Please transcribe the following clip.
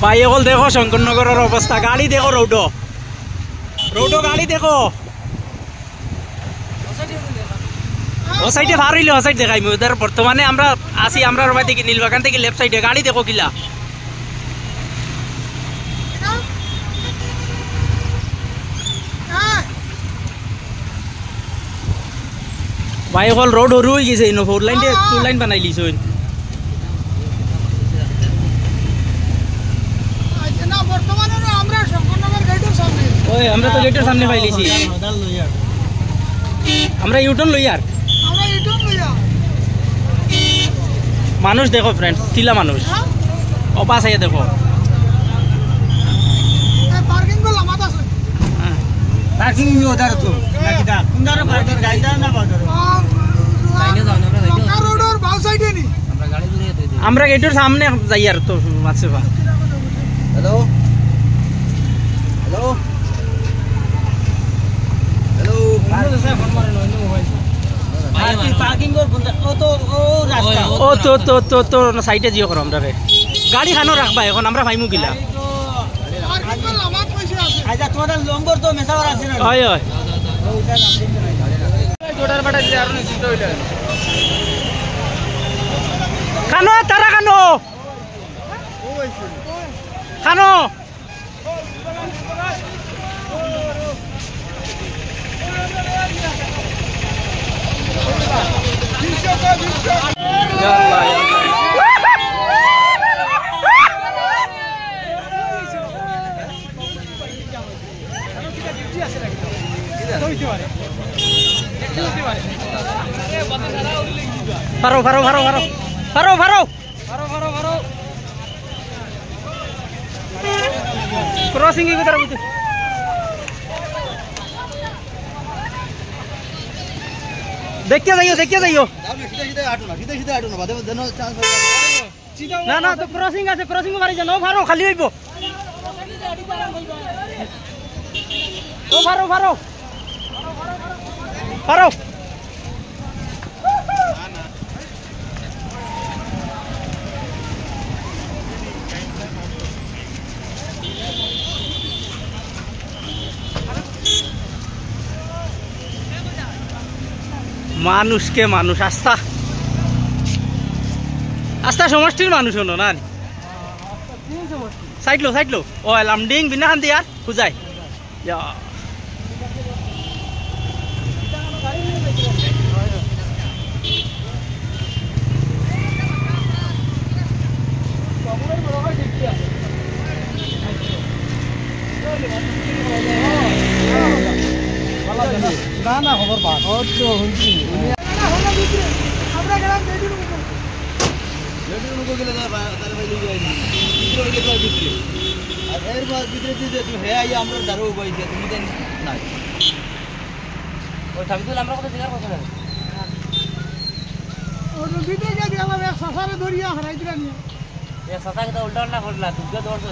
भाई ये देखो शंकरनगर अवस्था गाड़ी देखो रोडो रोडो गाड़ी देखो ओ साइडे भार हইলে ও সাইড দেখাই আমি ওদের বর্তমানে আমরা আসি আমরা রবাই থেকে নীলবাগান থেকে লেফট সাইডে গাড়ি দেখো কিলা ভাই হল রোড হরু হই গেছে ইনো ফোর লাইন টু লাইন বানাই লিছো না বর্তমানে আমরা শঙ্করনগর গেটের সামনে ওই আমরা তো গেটের সামনে পাইলিছি আমরা ইউটার্ন লই আর মানুষ দেখো फ्रेंड्स কিলা মানুষ ও পাশ আইয়া দেখো पार्किंग को लमात আছে पार्किंग भी उधर तो ना किदा कुंदार पार्कर गाइदा ना पार्कर लाइने जाओ ना राइट रोड और बाउ साइड है नी আমরা গাড়ি দূরে যেতে দিই আমরা গেটের সামনে যাই আর তো আছে বা हेलो हेलो हेलो इनो से फोन मारे नो इनो मोबाइल पार्किंग और ओ तो ओ रास्ता ও তো সাইডে জিও করো আমরা রে গাড়ি খানো রাখবা এখন আমরা ভাইমু গিলা पार्किंग को लमात पैसे আছে আচ্ছা তোমাদের নম্বর তো মেসাওয়ার আছে না হয় হয় জোড়ার বাটা দিলে আর নিশ্চিত হইলা খানো তারা খানো খানো ফারো ফারো ফারো ফারো ফারো ফারো क्रॉसिंग की तरफ देखते जाइयो ना ना तो क्रॉसिंग আছে क्रॉसिंग मारी जानो फारो खाली হইবো ও ফারো ফারো ফারো মানুষকে মানুষ আস্থা আস্থা সমষ্টির মানুষ হলো না সাইড লো ও লামডিং বিনা খান দিয়ার খুঁজাই না না খবর পাস ও তো হইছি আমরা গেলাম রেডি রুম গেলে না তার ভাই লিয়ে যাই ভিতরে গেলে ভিতরে আর এর বাদ ভিতরে দিতে তুমি হে আই আমরা দারো বইছে তুমি দেন না ওই সাবিতুল আমরা কত জিগার কথা লাগে और ভিতরে গিয়ে দিলাম এক সাসারে ধরিয়া হারাই দিলা নিয়ে এ সাসাকে তো উল্টা উল্টা করলা তুগে দৌড়ছ